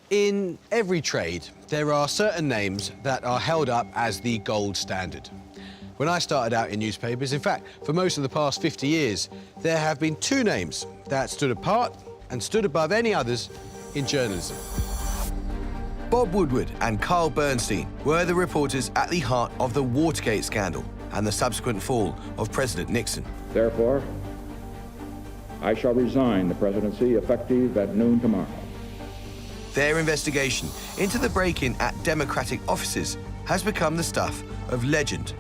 In every trade, there are certain names that are held up as the gold standard. When I started out in newspapers, in fact, for most of the past 50 years, there have been two names that stood apart and stood above any others in journalism. Bob Woodward and Carl Bernstein were the reporters at the heart of the Watergate scandal and the subsequent fall of President Nixon. Therefore, I shall resign the presidency effective at noon tomorrow. Their investigation into the break-in at Democratic offices has become the stuff of legend.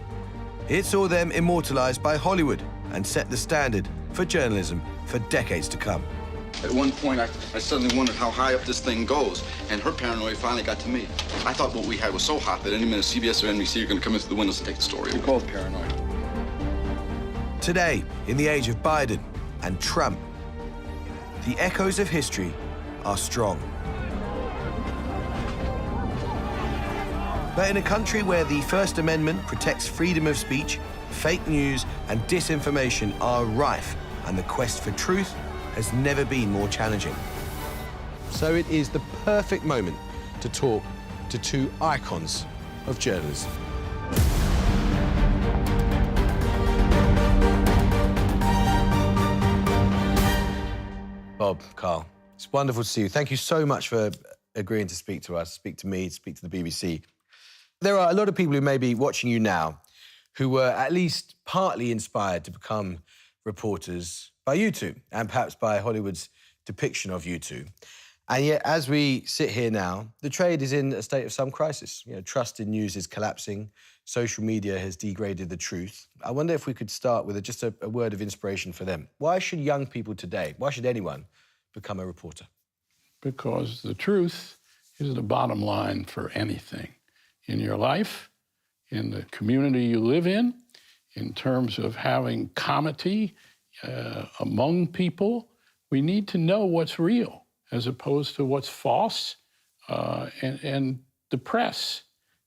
It saw them immortalized by Hollywood and set the standard for journalism for decades to come. At one point, I suddenly wondered how high up this thing goes, and her paranoia finally got to me. I thought what we had was so hot that any minute CBS or NBC are going to come in through the windows and take the story. We call it paranoia. Today, in the age of Biden and Trump, the echoes of history are strong. But in a country where the First Amendment protects freedom of speech, fake news and disinformation are rife, and the quest for truth has never been more challenging. So it is the perfect moment to talk to two icons of journalism. Bob, Carl, it's wonderful to see you. Thank you so much for agreeing to speak to us, speak to me, speak to the BBC. There are a lot of people who may be watching you now who were at least partly inspired to become reporters by you two, and perhaps by Hollywood's depiction of you two. And yet, as we sit here now, the trade is in a state of some crisis. You know, trust in news is collapsing. Social media has degraded the truth. I wonder if we could start with just a word of inspiration for them. Why should young people today, why should anyone become a reporter? Because the truth is the bottom line for anything. In your life, in the community you live in terms of having comity among people, we need to know what's real as opposed to what's false. And the press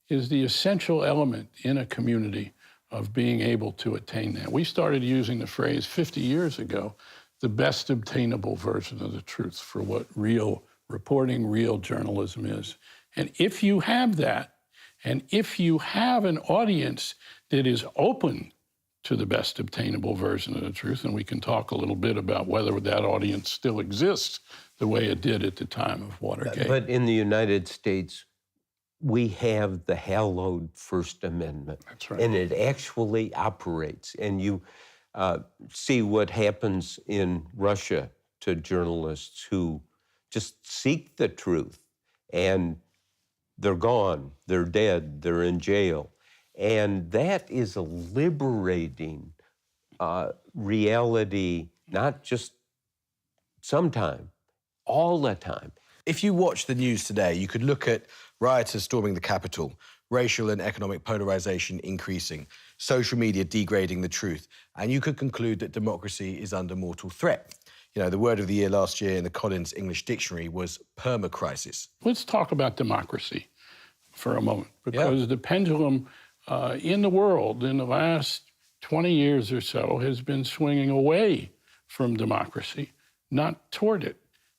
is the essential element in a community of being able to attain that. We started using the phrase 50 years ago, the best obtainable version of the truth for what real reporting, real journalism is. And if you have that, and if you have an audience that is open to the best obtainable version of the truth, and we can talk a little bit about whether that audience still exists the way it did at the time of Watergate. But in the United States, we have the hallowed First Amendment. That's right. And it actually operates. And you see what happens in Russia to journalists who just seek the truth, and they're gone, they're dead, they're in jail. And that is a liberating reality, not just sometime, all the time. If you watch the news today, you could look at rioters storming the Capitol, racial and economic polarization increasing, social media degrading the truth, and you could conclude that democracy is under mortal threat. You know, the word of the year last year in the Collins English Dictionary was permacrisis. Let's talk about democracy for a moment, because the pendulum in the world in the last 20 years or so has been swinging away from democracy, not toward it.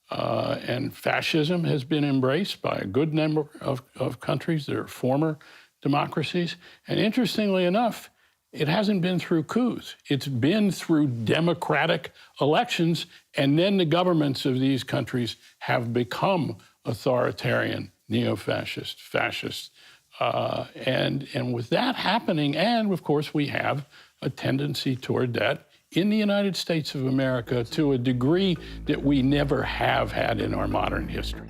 And fascism has been embraced by a good number of countries that are former democracies. And interestingly enough, it hasn't been through coups. It's been through democratic elections, and then the governments of these countries have become authoritarian, neo-fascist, fascist. And with that happening, and of course we have a tendency toward that in the United States of America to a degree that we never have had in our modern history.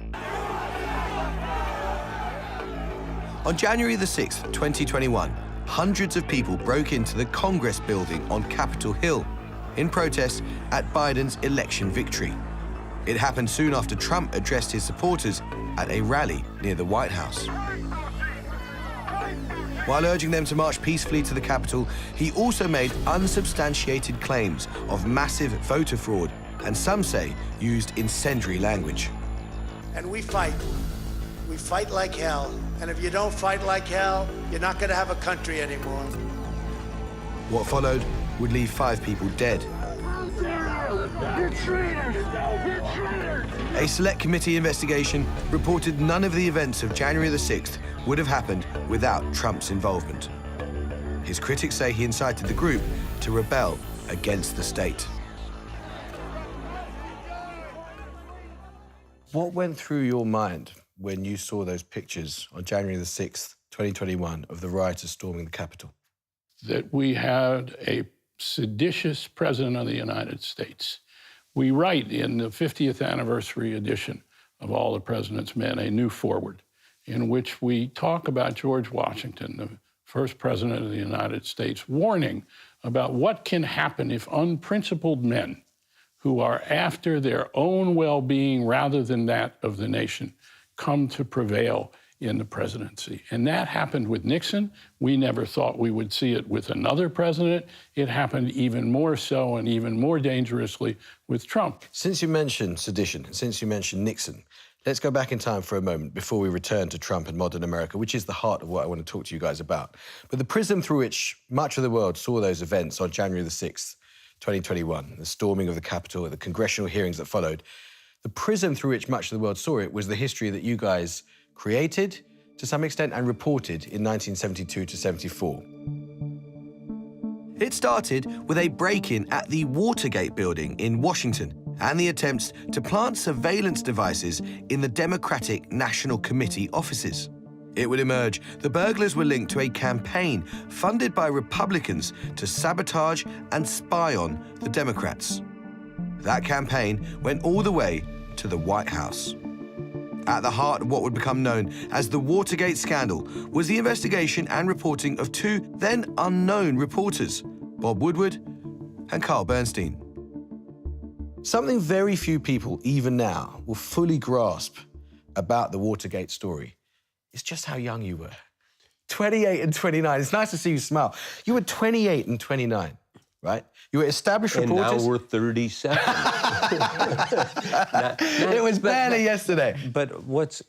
On January the 6th, 2021, hundreds of people broke into the Congress building on Capitol Hill in protest at Biden's election victory. It happened soon after Trump addressed his supporters at a rally near the White House. While urging them to march peacefully to the Capitol, he also made unsubstantiated claims of massive voter fraud and, some say, used incendiary language. And we fight. We fight like hell. And if you don't fight like hell, you're not going to have a country anymore. What followed would leave 5 people dead. A select committee investigation reported none of the events of January the 6th would have happened without Trump's involvement. His critics say he incited the group to rebel against the state. What went through your mind when you saw those pictures on January the 6th, 2021, of the rioters storming the Capitol? That we had a seditious president of the United States. We write in the 50th anniversary edition of All the President's Men, A New Forward, in which we talk about George Washington, the first president of the United States, warning about what can happen if unprincipled men who are after their own well-being rather than that of the nation come to prevail in the presidency. And that happened with Nixon. We never thought we would see it with another president. It happened even more so and even more dangerously with Trump. Since you mentioned sedition, since you mentioned Nixon, let's go back in time for a moment before we return to Trump and modern America, which is the heart of what I want to talk to you guys about. But the prism through which much of the world saw those events on January the 6th, 2021, the storming of the Capitol, the congressional hearings that followed, the prism through which much of the world saw it was the history that you guys created to some extent and reported in 1972 to 74. It started with a break-in at the Watergate building in Washington and the attempts to plant surveillance devices in the Democratic National Committee offices. It would emerge the burglars were linked to a campaign funded by Republicans to sabotage and spy on the Democrats. That campaign went all the way to the White House. At the heart of what would become known as the Watergate scandal was the investigation and reporting of two then unknown reporters, Bob Woodward and Carl Bernstein. Something very few people, even now, will fully grasp about the Watergate story is just how young you were. 28 and 29. It's nice to see you smile. You were 28 and 29, right? You were established reporters. And now we're 37. It was barely yesterday. But what's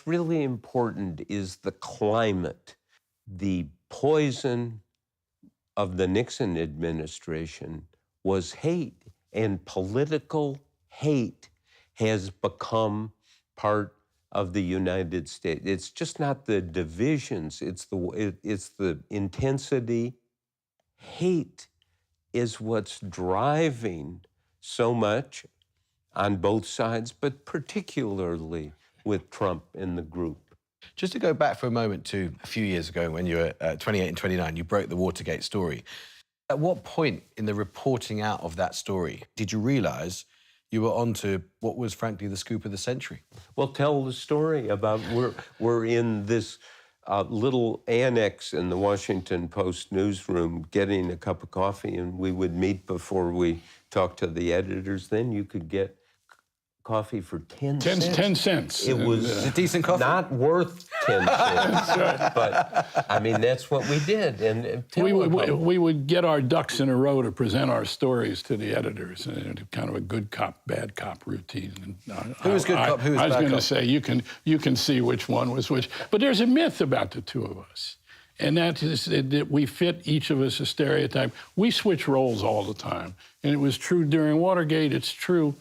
really important is the climate. The poison of the Nixon administration was hate, and political hate has become part of the United States. It's just not the divisions, it's the intensity. Hate is what's driving so much on both sides, but particularly with Trump and the group. Just to go back for a moment to a few years ago when you were 28 and 29, you broke the Watergate story. At what point in the reporting out of that story did you realize you were onto what was, frankly, the scoop of the century? Well, tell the story about we're in this little annex in the Washington Post newsroom getting a cup of coffee, and we would meet before we talked to the editors. Then you could get coffee for 10 cents. 10 cents. It was a decent coffee. Not worth 10 cents, but I mean, that's what we did. And we would get our ducks in a row to present our stories to the editors, and kind of a good cop, bad cop routine. And who was good cop, who was bad cop? I was going to say, you can see which one was which. But there's a myth about the two of us, and that is that we fit each of us a stereotype. We switch roles all the time, and it was true during Watergate. It's true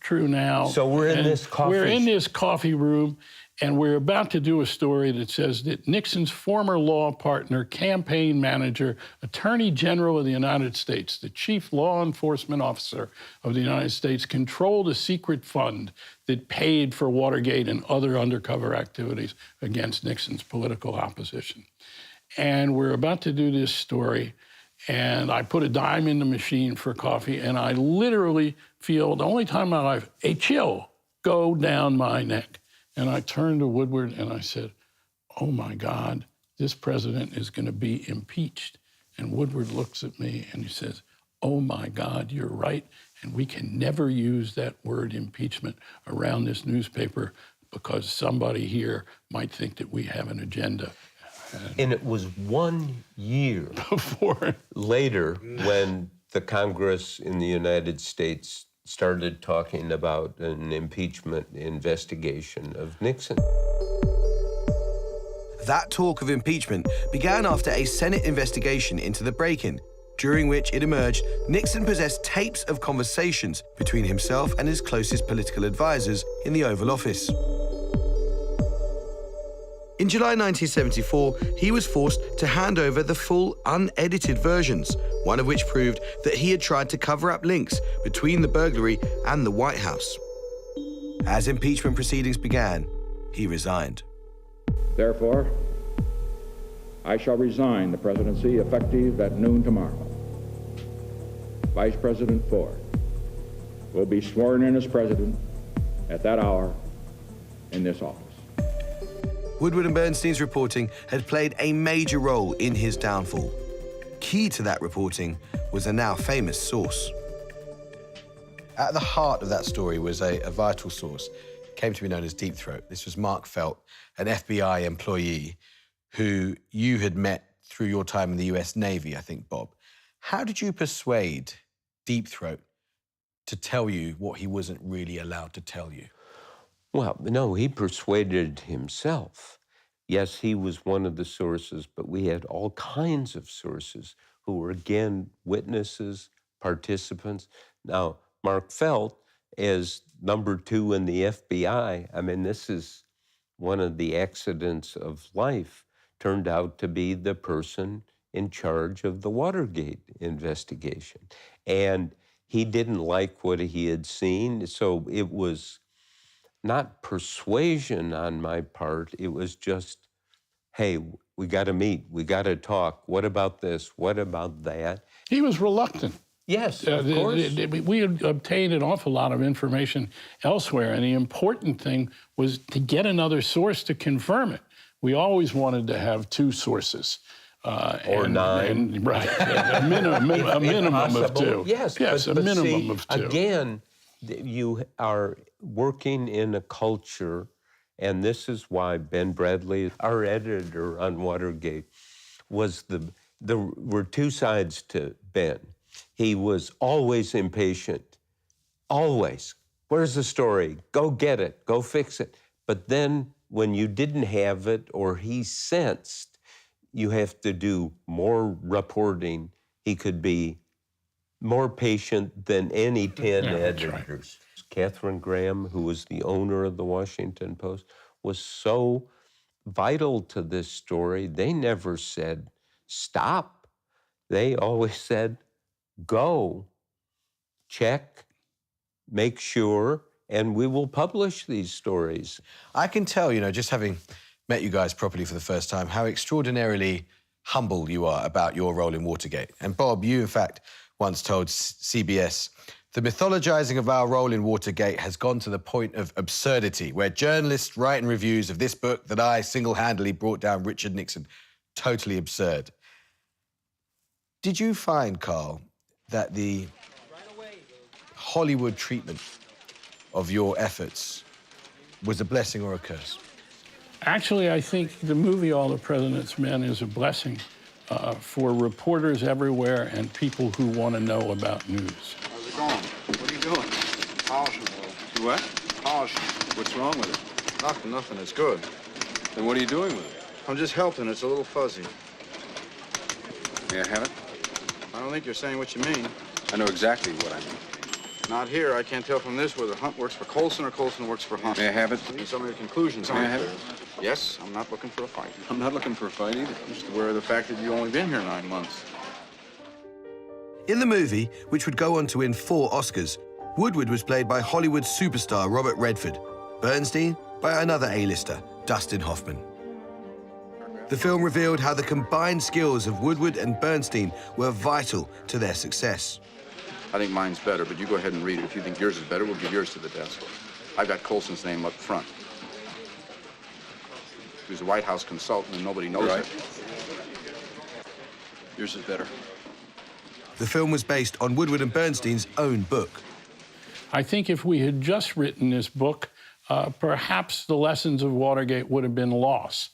now. So we're in this coffee. We're in this coffee room, and we're about to do a story that says that Nixon's former law partner, campaign manager, Attorney General of the United States, the chief law enforcement officer of the United States, controlled a secret fund that paid for Watergate and other undercover activities against Nixon's political opposition. And we're about to do this story, and I put a dime in the machine for coffee, and I literally feel, the only time in my life, a chill go down my neck. And I turned to Woodward and I said, oh my God, this president is going to be impeached. And Woodward looks at me and he says, oh my God, you're right. And we can never use that word impeachment around this newspaper because somebody here might think that we have an agenda. And it was 1 year before later when the Congress in the United States started talking about an impeachment investigation of Nixon. That talk of impeachment began after a Senate investigation into the break-in during which it emerged Nixon possessed tapes of conversations between himself and his closest political advisors in the Oval Office. In July 1974, he was forced to hand over the full, unedited versions, one of which proved that he had tried to cover up links between the burglary and the White House. As impeachment proceedings began, he resigned. Therefore, I shall resign the presidency effective at noon tomorrow. Vice President Ford will be sworn in as president at that hour in this office. Woodward and Bernstein's reporting had played a major role in his downfall. Key to that reporting was a now famous source. At the heart of that story was a vital source. It came to be known as Deep Throat. This was Mark Felt, an FBI employee who you had met through your time in the US Navy, I think, Bob. How did you persuade Deep Throat to tell you what he wasn't really allowed to tell you? Well, no, he persuaded himself. Yes, he was one of the sources, but we had all kinds of sources who were, again, witnesses, participants. Now, Mark Felt, as number 2 in the FBI, I mean, this is one of the accidents of life, turned out to be the person in charge of the Watergate investigation. And he didn't like what he had seen, so it was not persuasion on my part, it was just, hey, we got to meet, we got to talk. What about this? What about that? He was reluctant. Yes, of course. We had obtained an awful lot of information elsewhere, and the important thing was to get another source to confirm it. We always wanted to have 2 sources. Or 9. Right, a minimum of 2. Yes, a minimum of 2. Again, you are working in a culture, and this is why Ben Bradley, our editor on Watergate, was there were 2 sides to Ben. He was always impatient, always. Where's the story? Go get it, go fix it. But then when you didn't have it or he sensed you have to do more reporting, he could be more patient than any 10 editors. Right. Katharine Graham, who was the owner of the Washington Post, was so vital to this story. They never said, stop. They always said, go, check, make sure, and we will publish these stories. I can tell, just having met you guys properly for the first time, how extraordinarily humble you are about your role in Watergate. And Bob, you, in fact, once told CBS, the mythologizing of our role in Watergate has gone to the point of absurdity, where journalists write in reviews of this book that I single-handedly brought down Richard Nixon. Totally absurd. Did you find, Carl, that the Hollywood treatment of your efforts was a blessing or a curse? Actually, I think the movie All the President's Men is a blessing for reporters everywhere and people who want to know about news. How's it going? What are you doing? Polishing. You what? Polishing. What's wrong with it? Nothing. It's good. Then what are you doing with it? I'm just helping. It's a little fuzzy. May I have it? I don't think you're saying what you mean. I know exactly what I mean. Not here. I can't tell from this whether Hunt works for Colson or Colson works for Hunt. May I have it? And some of your conclusions aren't clear. Yes, I'm not looking for a fight. I'm not looking for a fight either. I'm just aware of the fact that you've only been here 9 months. In the movie, which would go on to win 4 Oscars, Woodward was played by Hollywood superstar Robert Redford, Bernstein by another A-lister, Dustin Hoffman. The film revealed how the combined skills of Woodward and Bernstein were vital to their success. I think mine's better, but you go ahead and read it. If you think yours is better, we'll give yours to the desk. I've got Colson's name up front. He was a White House consultant and nobody knows it. Yours is better. The film was based on Woodward and Bernstein's own book. I think if we had just written this book, perhaps the lessons of Watergate would have been lost.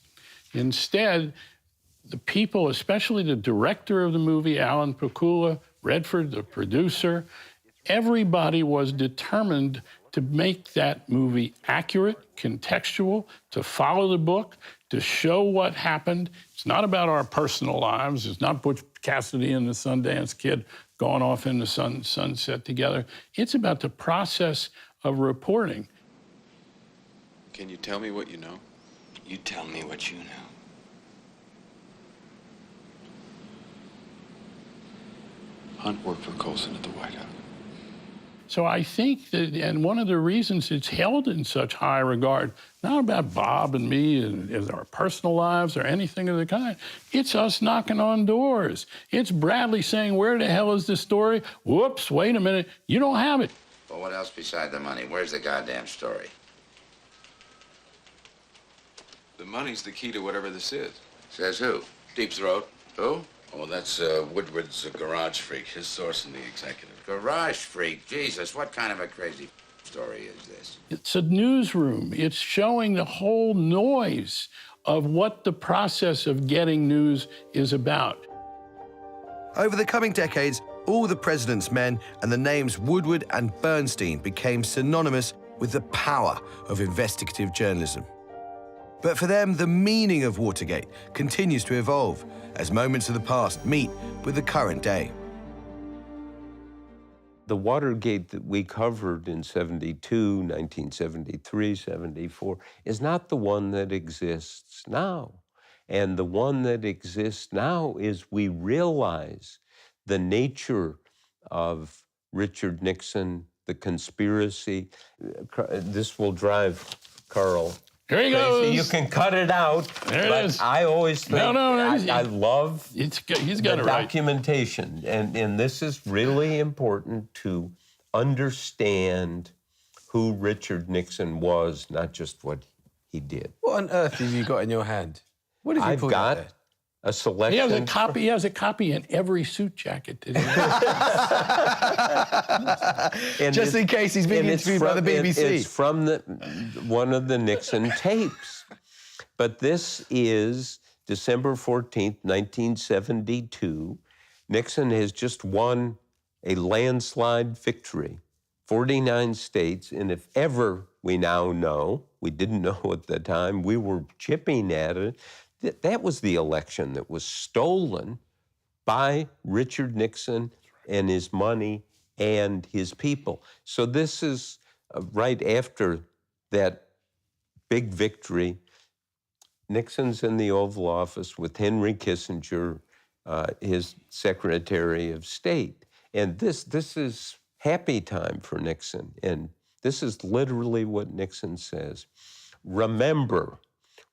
Instead, the people, especially the director of the movie, Alan Pakula, Redford, the producer, everybody was determined to make that movie accurate, contextual, to follow the book, to show what happened. It's not about our personal lives. It's not Butch Cassidy and the Sundance Kid going off in the sunset together. It's about the process of reporting. Can you tell me what you know? You tell me what you know. Hunt worked for Colson at the White House. So I think that, and one of the reasons it's held in such high regard, not about Bob and me and our personal lives or anything of the kind, it's us knocking on doors. It's Bradley saying, where the hell is this story? Whoops, wait a minute, you don't have it. Well, what else beside the money? Where's the goddamn story? The money's the key to whatever this is. Says who? Deep Throat. Who? Oh, that's Woodward's garage freak, his source in the executive. Garage freak. Jesus, what kind of a crazy story is this? It's a newsroom. It's showing the whole noise of what the process of getting news is about. Over the coming decades, all the president's men and the names Woodward and Bernstein became synonymous with the power of investigative journalism. But for them, the meaning of Watergate continues to evolve as moments of the past meet with the current day. The Watergate that we covered in 72, 1973, 74, is not the one that exists now. And the one that exists now is we realize the nature of Richard Nixon, the conspiracy. This will drive Carl Here he crazy. goes. You can cut it out. There it but is. I always think, I love he's got the it right. documentation. And this is really important to understand who Richard Nixon was, not just what he did. What on earth have you got in your hand? What have you I've pulled got out there? a selection. He has a copy in every suit jacket that he has. Just in case he's being interviewed by the BBC. It's from one of the Nixon tapes. But this is December 14th, 1972. Nixon has just won a landslide victory, 49 states, and if ever we now know, we didn't know at the time, we were chipping at it, that was the election that was stolen by Richard Nixon and his money and his people. So this is right after that big victory. Nixon's in the Oval Office with Henry Kissinger, his Secretary of State. And this is happy time for Nixon. And this is literally what Nixon says. Remember,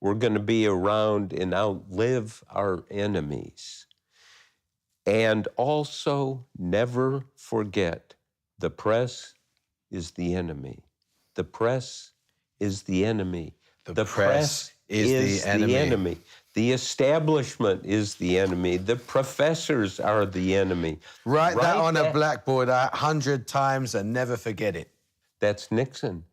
we're going to be around and outlive our enemies. And also, never forget, the press is the enemy. The press is the enemy. The press is the enemy. The establishment is the enemy. The professors are the enemy. Write that on a blackboard 100 times and never forget it. That's Nixon.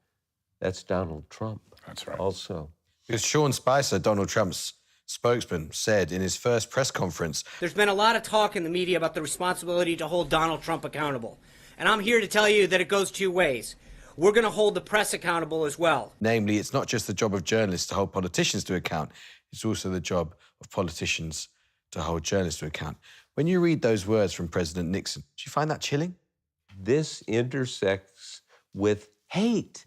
That's Donald Trump. That's right. Also. Because Sean Spicer, Donald Trump's spokesman, said in his first press conference, there's been a lot of talk in the media about the responsibility to hold Donald Trump accountable. And I'm here to tell you that it goes two ways. We're going to hold the press accountable as well. namely, it's not just the job of journalists to hold politicians to account, it's also the job of politicians to hold journalists to account. When you read those words from President Nixon, do you find that chilling? This intersects with hate.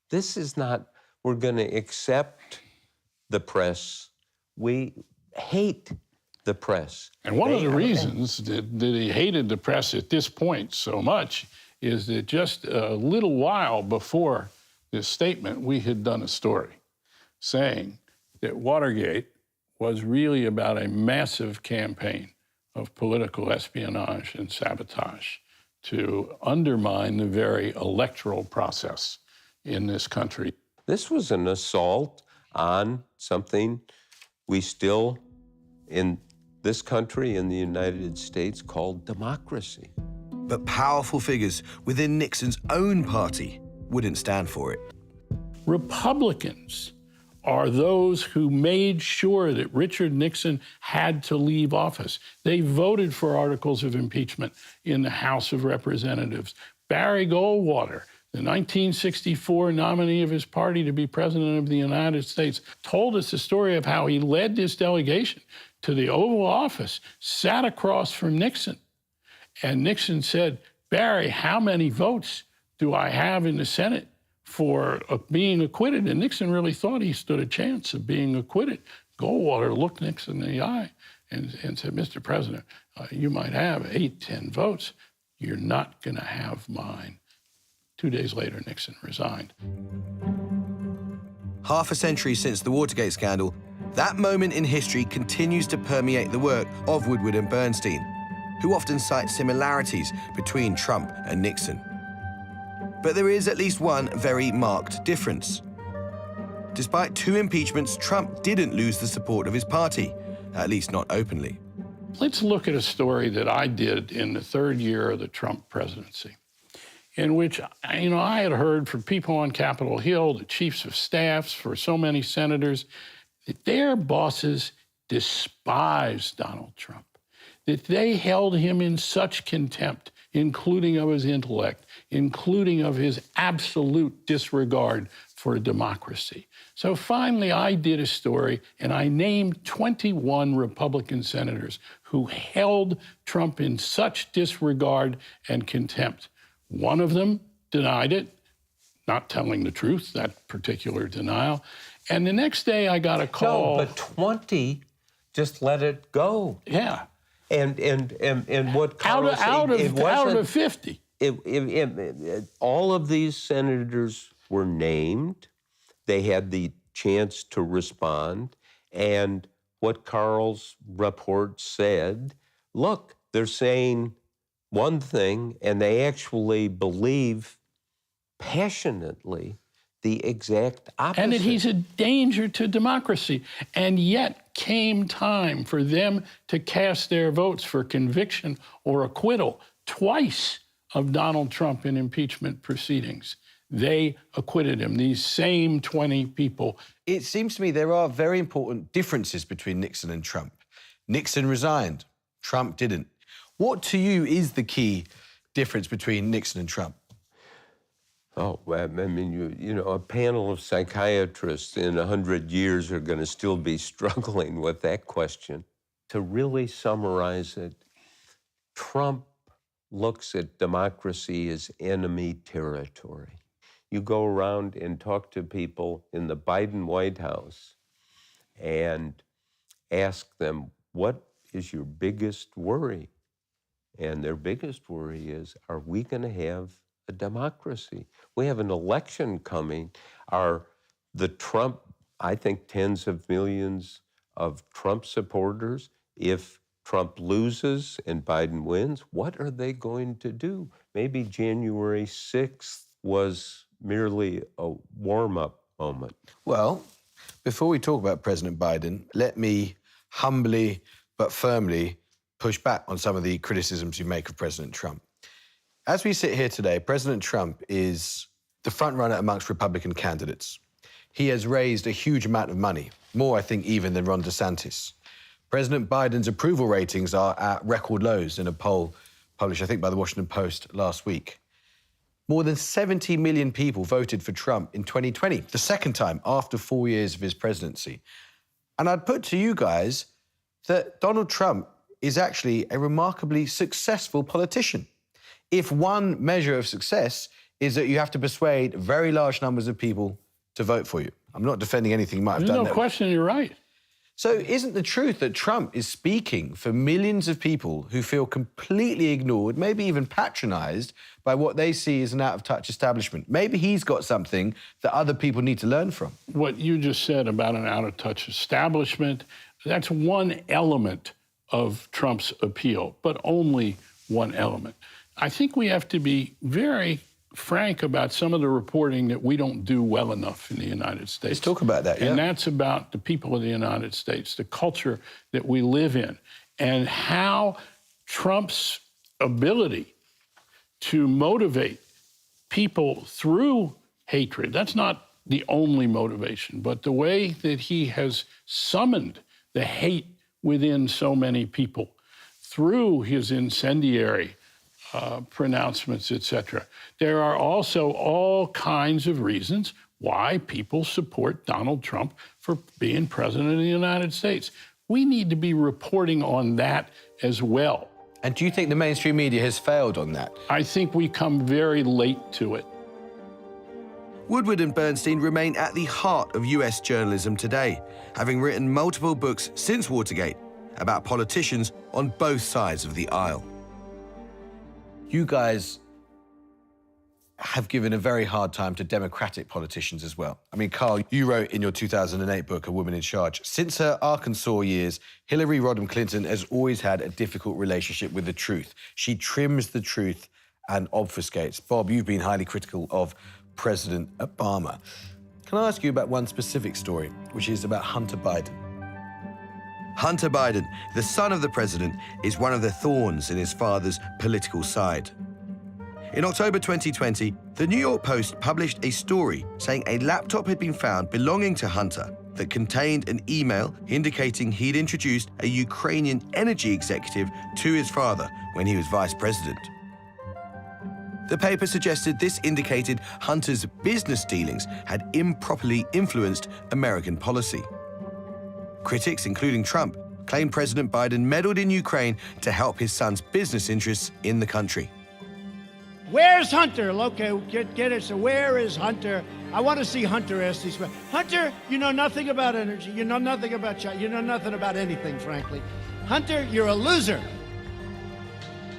This is not, we're going to accept the press. We hate the press. And one of the reasons that he hated the press at this point so much is that just a little while before this statement, we had done a story saying that Watergate was really about a massive campaign of political espionage and sabotage to undermine the very electoral process in this country. This was an assault on something we still, in this country, in the United States, call democracy. But powerful figures within Nixon's own party wouldn't stand for it. Republicans are those who made sure that Richard Nixon had to leave office. They voted for articles of impeachment in the House of Representatives. Barry Goldwater the 1964 nominee of his party to be president of the United States, told us the story of how he led this delegation to the Oval Office, sat across from Nixon. And Nixon said, "Barry, how many votes do I have in the Senate for being acquitted?" And Nixon really thought he stood a chance of being acquitted. Goldwater looked Nixon in the eye and said, "Mr. President, you might have 8, 10 votes. You're not going to have mine." 2 days later, Nixon resigned. Half a century since the Watergate scandal, that moment in history continues to permeate the work of Woodward and Bernstein, who often cite similarities between Trump and Nixon. But there is at least one very marked difference. Despite 2 impeachments, Trump didn't lose the support of his party, at least not openly. Let's look at a story that I did in the 3rd year of the Trump presidency, in which, I had heard from people on Capitol Hill, the chiefs of staffs for so many senators, that their bosses despised Donald Trump, that they held him in such contempt, including of his intellect, including of his absolute disregard for democracy. So finally, I did a story, and I named 21 Republican senators who held Trump in such disregard and contempt. One of them denied it, not telling the truth, that particular denial. And the next day I got a call. No, but 20 just let it go. Yeah. And what Carlos out of 50. All of these senators were named. They had the chance to respond. And what Carl's report said, look, they're saying one thing, and they actually believe passionately the exact opposite. And that he's a danger to democracy. And yet came time for them to cast their votes for conviction or acquittal twice of Donald Trump in impeachment proceedings. They acquitted him, these same 20 people. It seems to me there are very important differences between Nixon and Trump. Nixon resigned, Trump didn't. What to you is the key difference between Nixon and Trump? Oh, well, I mean, you know, a panel of psychiatrists in 100 years are going to still be struggling with that question. To really summarize it, Trump looks at democracy as enemy territory. You go around and talk to people in the Biden White House and ask them, what is your biggest worry? And their biggest worry is, are we going to have a democracy? We have an election coming. Are the Trump, I think tens of millions of Trump supporters, if Trump loses and Biden wins, what are they going to do? Maybe January 6th was merely a warm-up moment. Well, before we talk about President Biden, let me humbly but firmly push back on some of the criticisms you make of President Trump. As we sit here today, President Trump is the front runner amongst Republican candidates. He has raised a huge amount of money, more, I think, even than Ron DeSantis. President Biden's approval ratings are at record lows in a poll published, I think, by the Washington Post last week. More than 70 million people voted for Trump in 2020, the second time after 4 years of his presidency. And I'd put to you guys that Donald Trump is actually a remarkably successful politician. If one measure of success is that you have to persuade very large numbers of people to vote for you. I'm not defending anything you might have done there. There's no question, you're right. So isn't the truth that Trump is speaking for millions of people who feel completely ignored, maybe even patronized by what they see as an out-of-touch establishment? Maybe he's got something that other people need to learn from. What you just said about an out-of-touch establishment, that's one element of Trump's appeal, but only one element. I think we have to be very frank about some of the reporting that we don't do well enough in the United States. Let's talk about that, yeah. And that's about the people of the United States, the culture that we live in, and how Trump's ability to motivate people through hatred, that's not the only motivation, but the way that he has summoned the hate within so many people through his incendiary pronouncements, etc. There are also all kinds of reasons why people support Donald Trump for being president of the United States. We need to be reporting on that as well. And do you think the mainstream media has failed on that? I think we come very late to it. Woodward and Bernstein remain at the heart of US journalism today, having written multiple books since Watergate about politicians on both sides of the aisle. You guys have given a very hard time to Democratic politicians as well. I mean, Carl, you wrote in your 2008 book, A Woman in Charge, since her Arkansas years, Hillary Rodham Clinton has always had a difficult relationship with the truth. She trims the truth and obfuscates. Bob, you've been highly critical of President Obama. Can I ask you about one specific story, which is about Hunter Biden? Hunter Biden, the son of the president, is one of the thorns in his father's political side. In October 2020, the New York Post published a story saying a laptop had been found belonging to Hunter that contained an email indicating he'd introduced a Ukrainian energy executive to his father when he was vice president. The paper suggested this indicated Hunter's business dealings had improperly influenced American policy. Critics, including Trump, claim President Biden meddled in Ukraine to help his son's business interests in the country. Where's Hunter? Okay, get it. So where is Hunter? I want to see Hunter ask these questions. Hunter, you know nothing about energy. You know nothing about China. You know nothing about anything, frankly. Hunter, you're a loser.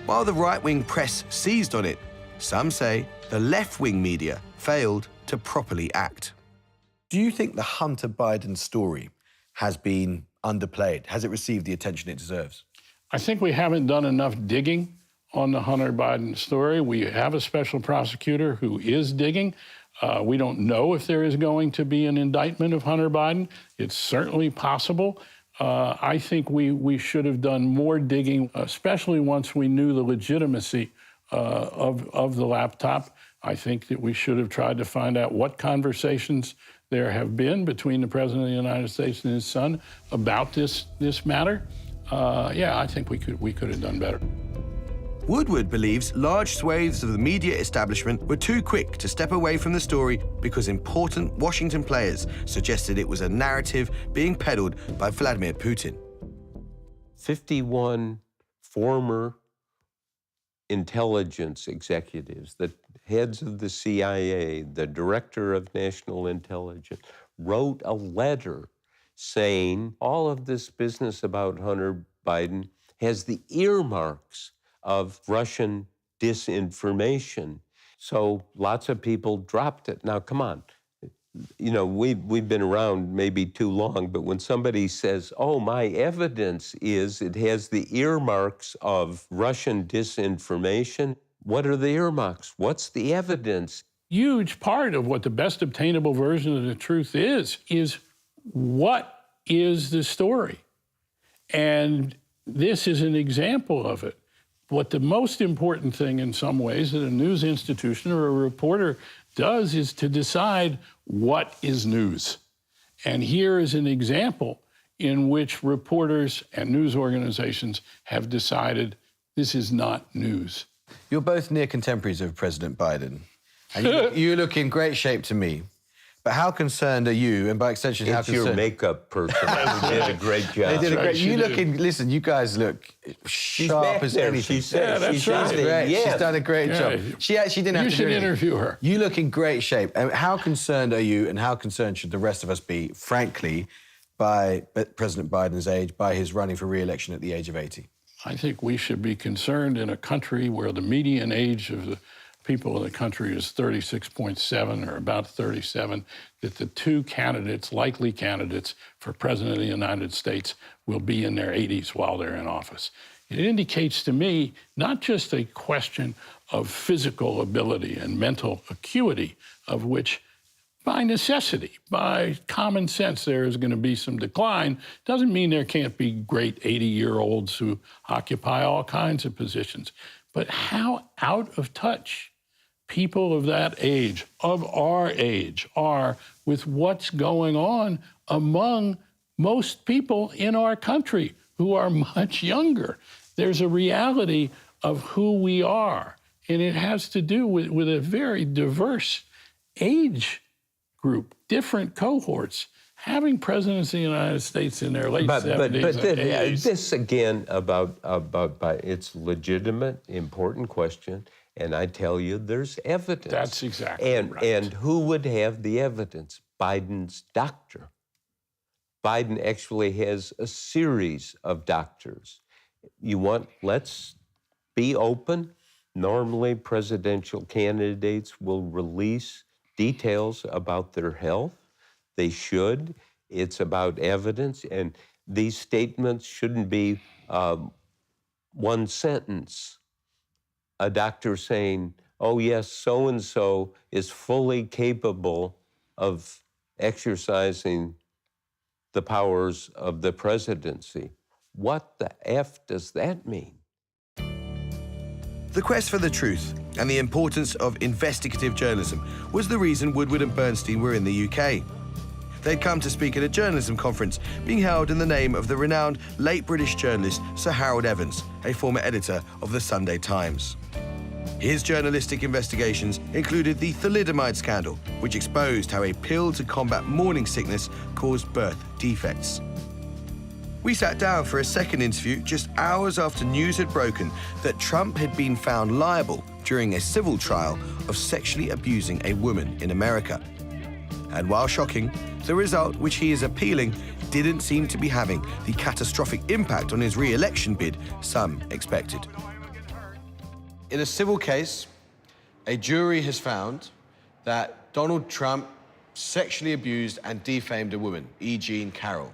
While the right-wing press seized on it, some say the left-wing media failed to properly act. Do you think the Hunter Biden story has been underplayed? Has it received the attention it deserves? I think we haven't done enough digging on the Hunter Biden story. We have a special prosecutor who is digging. We don't know if there is going to be an indictment of Hunter Biden. It's certainly possible. I think we should have done more digging, especially once we knew the legitimacy of the laptop. I think that we should have tried to find out what conversations there have been between the President of the United States and his son about this matter. Yeah, I think we could have done better. Woodward believes large swathes of the media establishment were too quick to step away from the story because important Washington players suggested it was a narrative being peddled by Vladimir Putin. 51 former intelligence executives, the heads of the CIA, the director of national intelligence, wrote a letter saying all of this business about Hunter Biden has the earmarks of Russian disinformation. So lots of people dropped it. Now, come on. You know, we've been around maybe too long, but when somebody says, oh, my evidence is it has the earmarks of Russian disinformation, what are the earmarks? What's the evidence? Huge part of what the best obtainable version of the truth is what is the story? And this is an example of it. What the most important thing in some ways that a news institution or a reporter does is to decide what is news. And here is an example in which reporters and news organizations have decided this is not news. You're both near contemporaries of President Biden. And you look in great shape to me. But how concerned are you, and by extension, how concerned... It's your makeup person who did a great job. They did a great... You look in... Listen, you guys look sharp as anything. She said, she's great. Yes. She's done a great job. She actually didn't have to do anything. You should interview her. You look in great shape. And how concerned are you, and how concerned should the rest of us be, frankly, by President Biden's age, by his running for re-election at the age of 80? I think we should be concerned in a country where the median age of the people in the country is 36.7 or about 37, that the two candidates, likely candidates for President of the United States, will be in their 80s while they're in office. It indicates to me not just a question of physical ability and mental acuity, of which by necessity, by common sense, there is going to be some decline. Doesn't mean there can't be great 80-year-olds who occupy all kinds of positions. But how out of touch people of that age, of our age, are with what's going on among most people in our country who are much younger. There's a reality of who we are. And it has to do with a very diverse age group, different cohorts, having presidents of the United States in their late 70s and 80s. This again about it's legitimate, important question, and I tell you, there's evidence. That's exactly right. And who would have the evidence? Biden's doctor. Biden actually has a series of doctors. Let's be open. Normally, presidential candidates will release details about their health. They should. It's about evidence, and these statements shouldn't be one sentence. A doctor saying, oh yes, so-and-so is fully capable of exercising the powers of the presidency. What the F does that mean? The quest for the truth and the importance of investigative journalism was the reason Woodward and Bernstein were in the UK. They'd come to speak at a journalism conference being held in the name of the renowned late British journalist Sir Harold Evans, a former editor of the Sunday Times. His journalistic investigations included the thalidomide scandal, which exposed how a pill to combat morning sickness caused birth defects. We sat down for a second interview just hours after news had broken that Trump had been found liable during a civil trial of sexually abusing a woman in America. And while shocking, the result, which he is appealing, didn't seem to be having the catastrophic impact on his re-election bid some expected. In a civil case, a jury has found that Donald Trump sexually abused and defamed a woman, E. Jean Carroll.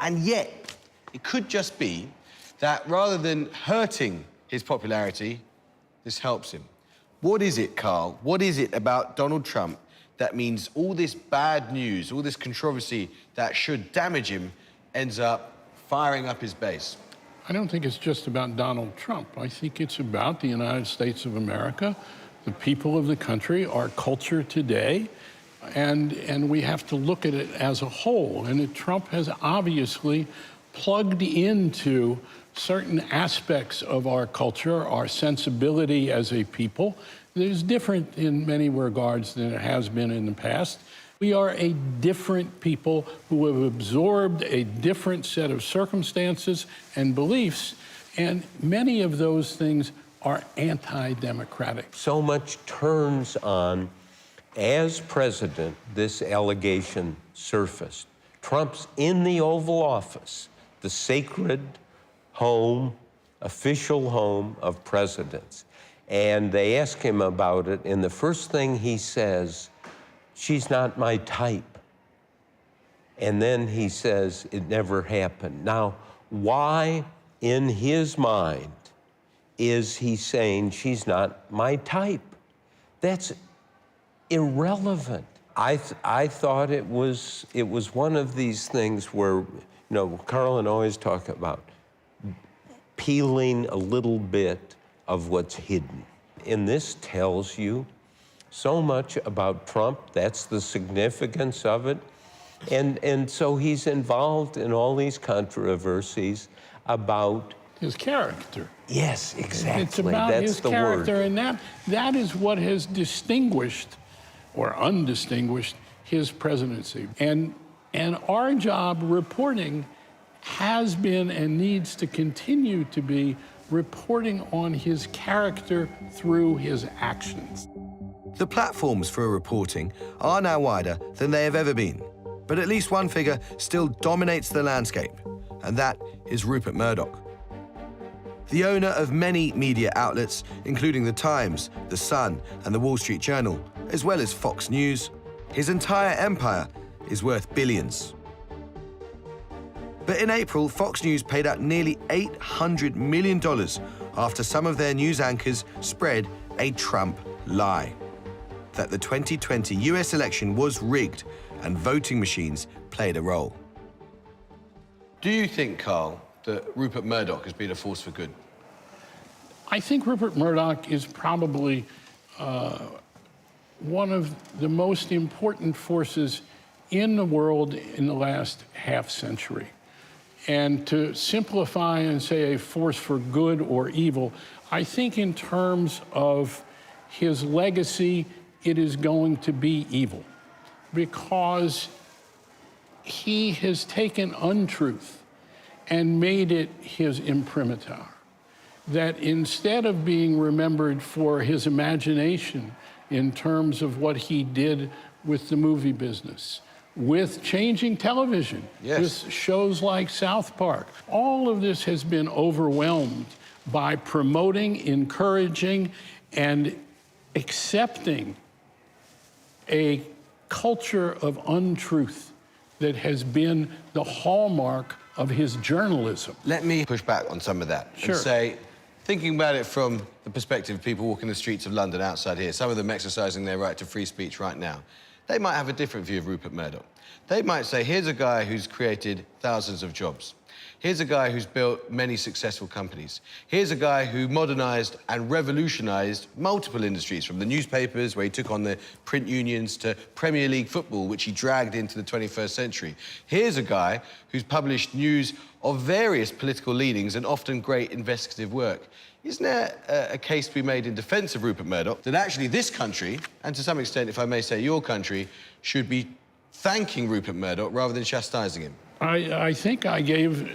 And yet, it could just be that rather than hurting his popularity, this helps him. What is it, Carl? What is it about Donald Trump that means all this bad news, all this controversy that should damage him ends up firing up his base? I don't think it's just about Donald Trump. I think it's about the United States of America, the people of the country, our culture today, and we have to look at it as a whole. And Trump has obviously plugged into certain aspects of our culture, our sensibility as a people. It is different in many regards than it has been in the past. We are a different people who have absorbed a different set of circumstances and beliefs, and many of those things are anti-democratic. So much turns on, as president, this allegation surfaced. Trump's in the Oval Office, the sacred home, official home of presidents. And they ask him about it, and the first thing he says, she's not my type. And then he says, it never happened. Now, why in his mind is he saying she's not my type? That's irrelevant. I thought it was one of these things where, Carl and I always talk about peeling a little bit of what's hidden. And this tells you so much about Trump. That's the significance of it. And so he's involved in all these controversies about his character. Yes, exactly. It's about That's his the character, word. and that is what has distinguished or undistinguished his presidency. And our job reporting has been and needs to continue to be reporting on his character through his actions. The platforms for reporting are now wider than they have ever been, but at least one figure still dominates the landscape, and that is Rupert Murdoch. The owner of many media outlets, including The Times, The Sun, and The Wall Street Journal, as well as Fox News, his entire empire is worth billions. But in April, Fox News paid out nearly $800 million after some of their news anchors spread a Trump lie: that the 2020 US election was rigged and voting machines played a role. Do you think, Carl, that Rupert Murdoch has been a force for good? I think Rupert Murdoch is probably one of the most important forces in the world in the last half century. And to simplify and say a force for good or evil, I think in terms of his legacy, it is going to be evil, because he has taken untruth and made it his imprimatur. That instead of being remembered for his imagination in terms of what he did with the movie business, with changing television, with shows like South Park, all of this has been overwhelmed by promoting, encouraging, and accepting a culture of untruth that has been the hallmark of his journalism. Let me push back on some of that and say, thinking about it from the perspective of people walking the streets of London outside here, some of them exercising their right to free speech right now, they might have a different view of Rupert Murdoch. They might say, here's a guy who's created thousands of jobs. Here's a guy who's built many successful companies. Here's a guy who modernized and revolutionized multiple industries, from the newspapers, where he took on the print unions, to Premier League football, which he dragged into the 21st century. Here's a guy who's published news of various political leanings and often great investigative work. Isn't there a case to be made in defense of Rupert Murdoch that actually this country, and to some extent, if I may say, your country, should be thanking Rupert Murdoch rather than chastising him? I think I gave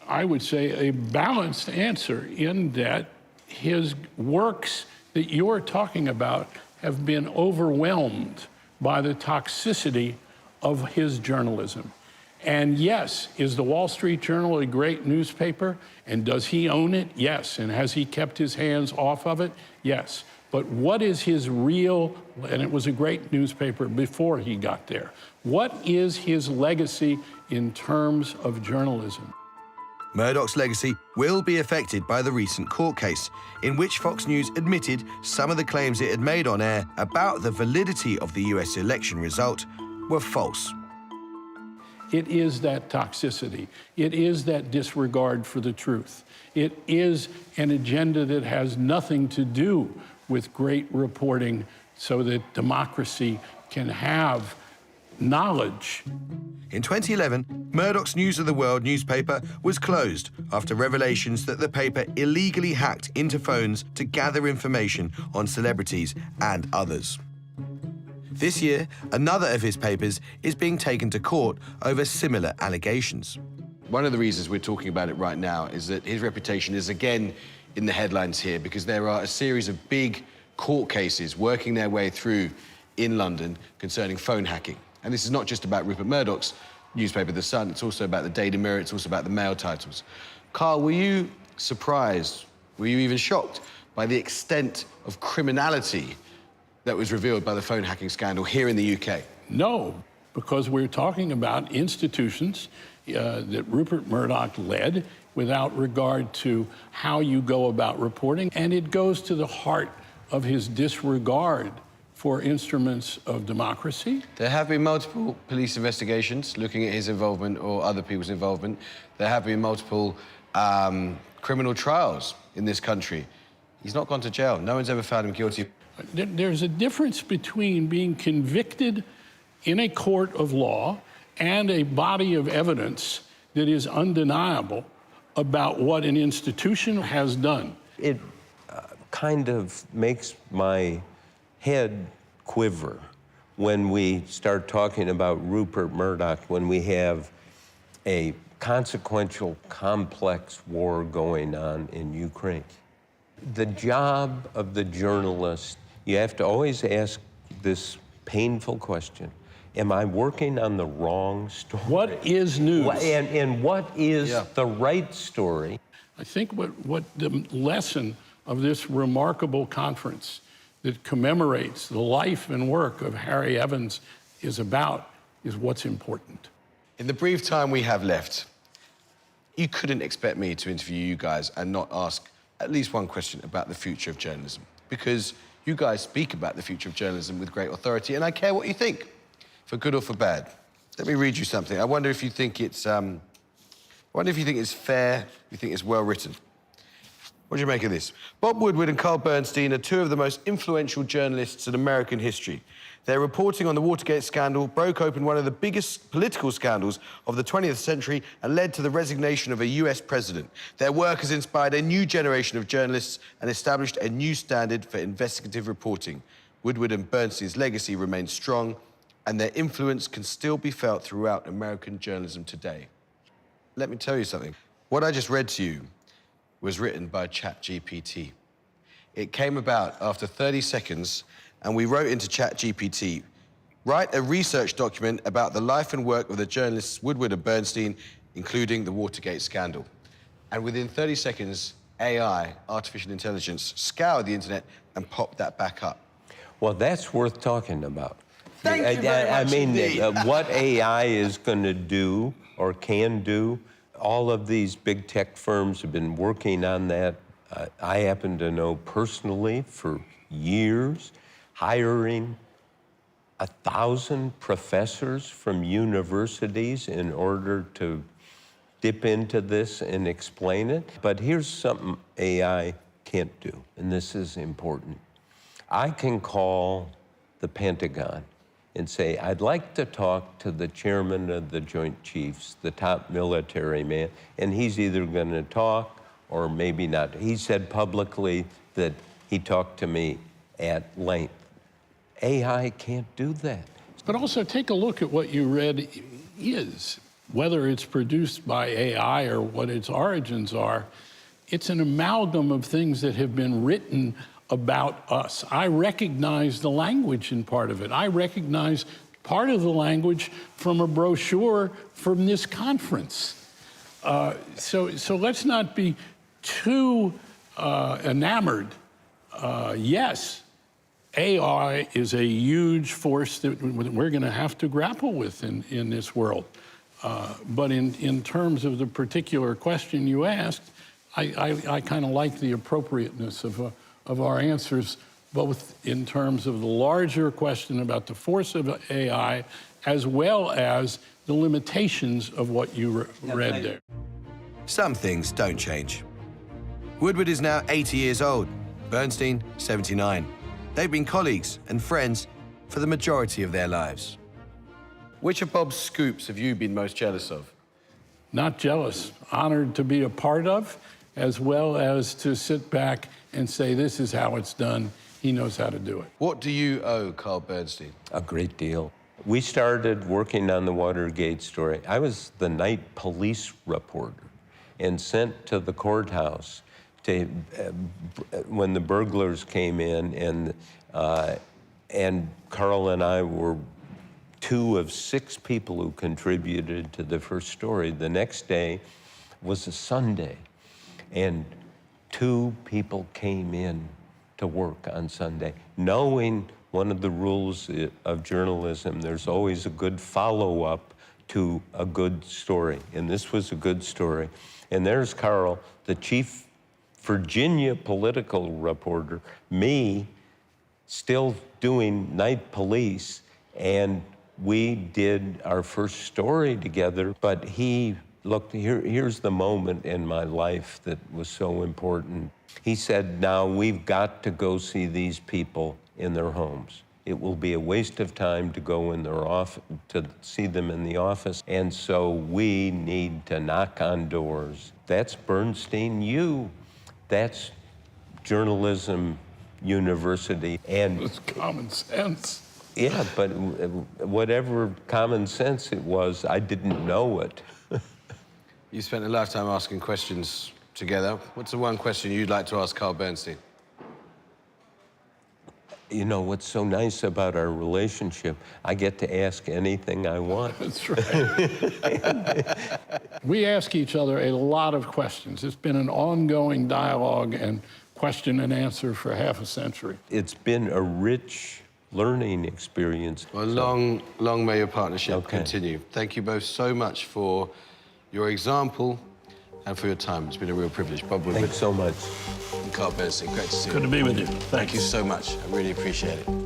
I would say, a balanced answer, in that his works that you're talking about have been overwhelmed by the toxicity of his journalism. And yes, is the Wall Street Journal a great newspaper? And does he own it? Yes. And has he kept his hands off of it? Yes. But what is his real, and it was a great newspaper before he got there, what is his legacy in terms of journalism? Murdoch's legacy will be affected by the recent court case, in which Fox News admitted some of the claims it had made on air about the validity of the US election result were false. It is that toxicity. It is that disregard for the truth. It is an agenda that has nothing to do with great reporting so that democracy can have knowledge. In 2011, Murdoch's News of the World newspaper was closed after revelations that the paper illegally hacked into phones to gather information on celebrities and others. This year, another of his papers is being taken to court over similar allegations. One of the reasons we're talking about it right now is that his reputation is again in the headlines here, because there are a series of big court cases working their way through in London concerning phone hacking. And this is not just about Rupert Murdoch's newspaper, The Sun, it's also about the Daily Mirror, it's also about the Mail titles. Carl, were you surprised, were you even shocked by the extent of criminality that was revealed by the phone hacking scandal here in the UK? No, because we're talking about institutions that Rupert Murdoch led without regard to how you go about reporting, and it goes to the heart of his disregard for instruments of democracy. There have been multiple police investigations looking at his involvement or other people's involvement. There have been multiple criminal trials in this country. He's not gone to jail. No one's ever found him guilty. There's a difference between being convicted in a court of law and a body of evidence that is undeniable about what an institution has done. It kind of makes my head quiver when we start talking about Rupert Murdoch, when we have a consequential, complex war going on in Ukraine. The job of the journalist, you have to always ask this painful question: am I working on the wrong story? What is news? And what is the right story? I think what the lesson of this remarkable conference that commemorates the life and work of Harry Evans is about is what's important. In the brief time we have left, you couldn't expect me to interview you guys and not ask at least one question about the future of journalism, because you guys speak about the future of journalism with great authority, and I care what you think, for good or for bad. Let me read you something. I wonder if you think it's fair, you think it's well written. What do you make of this? Bob Woodward and Carl Bernstein are two of the most influential journalists in American history. Their reporting on the Watergate scandal broke open one of the biggest political scandals of the 20th century and led to the resignation of a US president. Their work has inspired a new generation of journalists and established a new standard for investigative reporting. Woodward and Bernstein's legacy remains strong, and their influence can still be felt throughout American journalism today. Let me tell you something. What I just read to you was written by ChatGPT. It came about after 30 seconds, and we wrote into ChatGPT, write a research document about the life and work of the journalists Woodward and Bernstein, including the Watergate scandal. And within 30 seconds, AI, artificial intelligence, scoured the internet and popped that back up. Well, that's worth talking about. Thank you very much indeed. What AI is going to do or can do, all of these big tech firms have been working on that. I happen to know personally for years, hiring 1,000 professors from universities in order to dip into this and explain it. But here's something AI can't do, and this is important. I can call the Pentagon and say, I'd like to talk to the chairman of the Joint Chiefs, the top military man, and he's either going to talk or maybe not. He said publicly that he talked to me at length. AI can't do that. But also take a look at what you read is, whether it's produced by AI or what its origins are. It's an amalgam of things that have been written about us. I recognize the language in part of it. I recognize part of the language from a brochure from this conference. So let's not be too enamored. Yes, AI is a huge force that we're going to have to grapple with in this world. But in terms of the particular question you asked, I kind of like the appropriateness of our answers, both in terms of the larger question about the force of AI, as well as the limitations of what you read there. Some things don't change. Woodward is now 80 years old, Bernstein 79. They've been colleagues and friends for the majority of their lives. Which of Bob's scoops have you been most jealous of? Not jealous, honored to be a part of, as well as to sit back and say, this is how it's done. He knows how to do it. What do you owe Carl Bernstein? A great deal. We started working on the Watergate story. I was the night police reporter and sent to the courthouse to, when the burglars came in, and Carl and I were 2 of 6 people who contributed to the first story. The next day was a Sunday, and 2 people came in to work on Sunday, knowing one of the rules of journalism, there's always a good follow-up to a good story, and this was a good story. And there's Carl, the chief Virginia political reporter, me, still doing night police, and we did our first story together, but he, look, here's the moment in my life that was so important. He said, now we've got to go see these people in their homes. It will be a waste of time to go in their office, to see them in the office, and so we need to knock on doors. That's Bernstein U. That's journalism university. And it's common sense. Yeah, but whatever common sense it was, I didn't know it. You spent a lifetime asking questions together. What's the one question you'd like to ask Carl Bernstein? You know, what's so nice about our relationship, I get to ask anything I want. That's right. We ask each other a lot of questions. It's been an ongoing dialogue and question and answer for half a century. It's been a rich learning experience. Well, long may your partnership continue. Thank you both so much for your example and for your time. It's been a real privilege. Bob Woodward. Thanks so much. And Carl Bernstein, great to see you. Good to be with you. Thank you so much. I really appreciate it.